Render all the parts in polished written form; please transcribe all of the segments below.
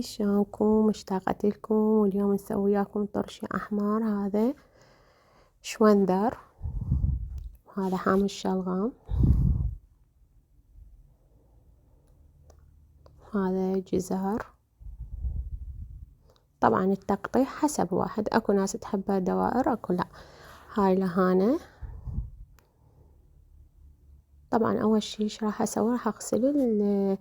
شلونكم؟ مشتاقة لكم. واليوم نسوي وياكم طرش أحمر. هذا شوندر، وهذا حامي الشلغام، هذا جزر. طبعا التقطيع حسب واحد، اكو ناس تحبها دوائر، اكو لا. هاي لهانة. طبعا اول شي ايش راح اسوي؟ راح اغسل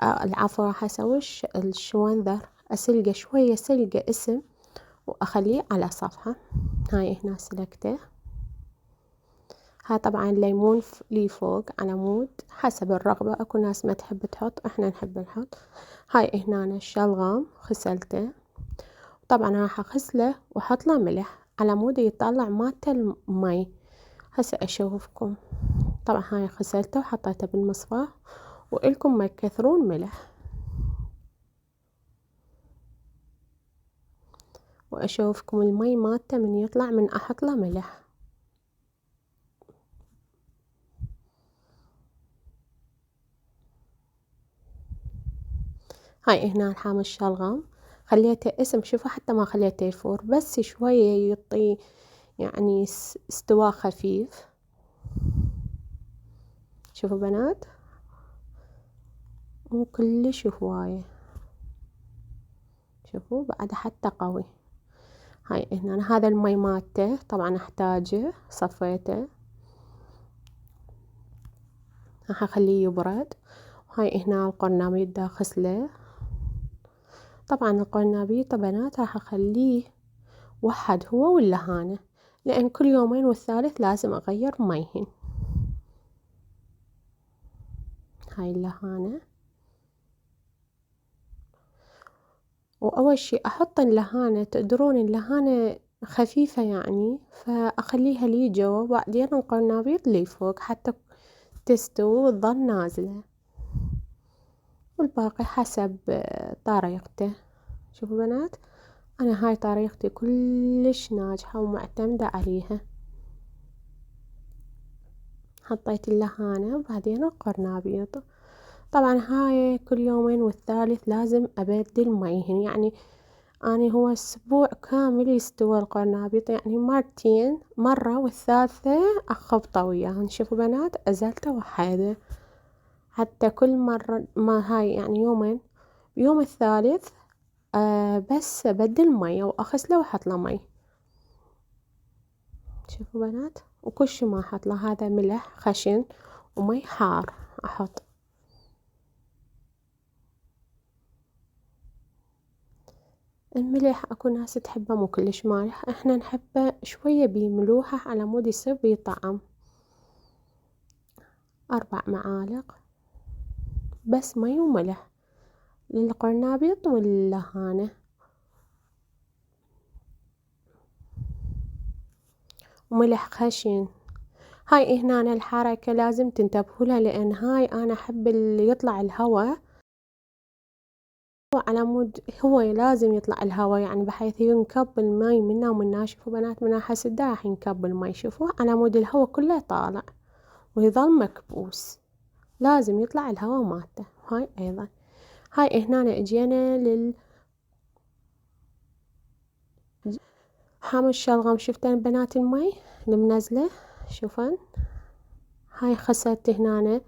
العفو، راح اسوي الشوندر، اسلقه شوية سلقة اسم واخليه على صفحة. هاي هنا سلقته. ها طبعا الليمون لي فوق على مود حسب الرغبة، اكو ناس ما تحب تحط، احنا نحب نحط. هاي هنا الشلغام غسلته. طبعا راح اغسله واحط له ملح على مود يطلع مالته المي. هسه اشوفكم. طبعا هاي غسلته وحطيته بالمصفاة، والكم ما تكثرون ملح. واشوفكم المي مالته من يطلع من احط له ملح. هاي هنا الحامي الشلغام خليته اسم، شوفوا حتى ما خليته يفور، بس شوية يعطي يعني استواء خفيف. شوفوا بنات، مو كلش هواية، شوفوا بعد حتى قوي. هاي هنا هذا المي مالته طبعا احتاجه، صفيته راح اخليه يبرد. وهاي هنا القرنبيط دا غسله. طبعا القرنبيط بنات راح اخليه وحد هو واللهانة، لان كل يومين والثالث لازم اغير ميهن. هاي اللهانة. واول شي احط اللهانة، تقدرون اللهانة خفيفة يعني، فاخليها لي جوا، وبعدين القرنبيط لي فوق حتى تستوي وتظل نازلة، والباقي حسب طريقته. شوفوا بنات، انا هاي طريقتي كلش ناجحة ومعتمدة عليها. حطيت اللهانة وبعدين القرنبيط. طبعا هاي كل يومين والثالث لازم ابدل ميهن، يعني اني هو اسبوع كامل يستوى القرنبيط، يعني مرتين، مرة والثالثة اخبطه وياهن. شوفوا بنات، ازلته وحده حتى كل مرة ما هاي يعني يومين، يوم الثالث بس ابدل مية واغسله واحط له مي. شوفوا بنات، وكل شي ما احط له، هذا ملح خشن ومي حار احط. الملح اكو ناس تحبه مو كلش مالح، احنا نحبه شوية بملوحة على مود يصير بيه طعم. 4 معالق بس مي وملح للقرنبيط واللهانة. وملح خشن. هاي هنا الحركة لازم تنتبهوا لها، لان هاي انا احب اللي يطلع الهواء على مود، هو لازم يطلع الهواء يعني بحيث ينكب المي منا ومنا. شوفوا بنات، من حسد راح ينكب المي، شوفوا على مود الهواء كله طالع ويظل مكبوس، لازم يطلع الهواء مالته. هاي ايضا. هاي هنا اجينا حامي الشلغم. شفتن بنات المي المنزلة؟ شوفن. هاي خسرت هنا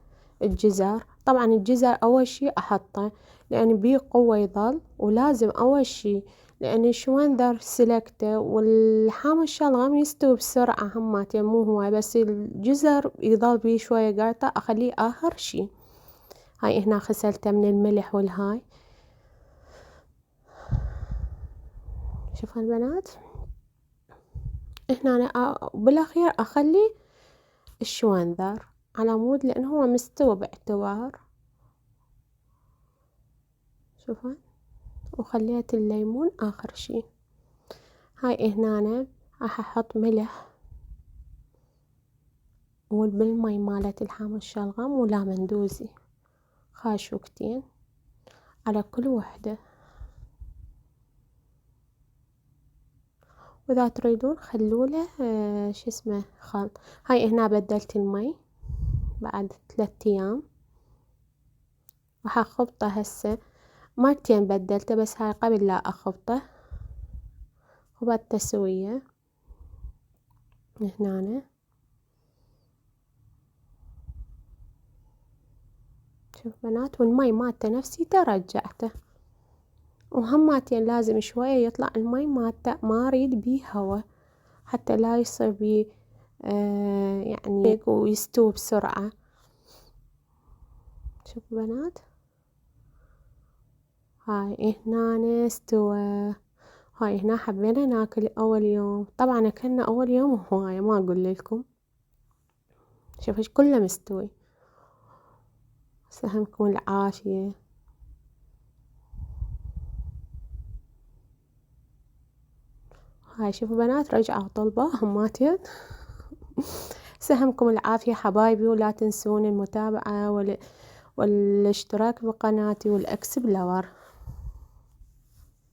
الجزر. طبعا الجزر اول شي احطه لان بيه قوة يظل، ولازم اول شي لان الشوندر سلكته، والحامي الشلغم يستوي بسرعة هماتين مو هواي، بس الجزر يظل بيه شوية قاطع، اخليه اخر شي. هاي هنا غسلته من الملح والهاي. شوفوا البنات، هنا أنا بالاخير اخلي الشوندر على مود لان هو مستوى باعتبار. شوفوا، وخليت الليمون اخر شي. هاي هنا راح احط ملح بالمي مالت الحامي الشلغم ولامندوزي خاشوقتين على كل وحدة. واذا تريدون خلوله شو اسمه خلط. هاي هنا بدلت المي بعد 3 ايام، راح اخبطه هسه مرتين بدلته، بس هاي قبل لا أخبطه، خبطت تسوية هنا. شوف بنات، والمي مالته نفسي رجعته، وهماتين لازم شوية يطلع المي مالته، ما أريد بيه هوا حتى لا يصير بيه يعني ويستوي بسرعة. شوف بنات، هاي هنا استوى. هاي هنا حبينا ناكل أول يوم، طبعا أكلنا أول يوم هواية ما أقول لكم. شوف إيش كله مستوي. سهمكم العافية. هاي شوفوا بنات، رجعوا طلبة هماتين. سهمكم العافية حبايبي، ولا تنسون المتابعة والاشتراك بقناتي والإكس بلور.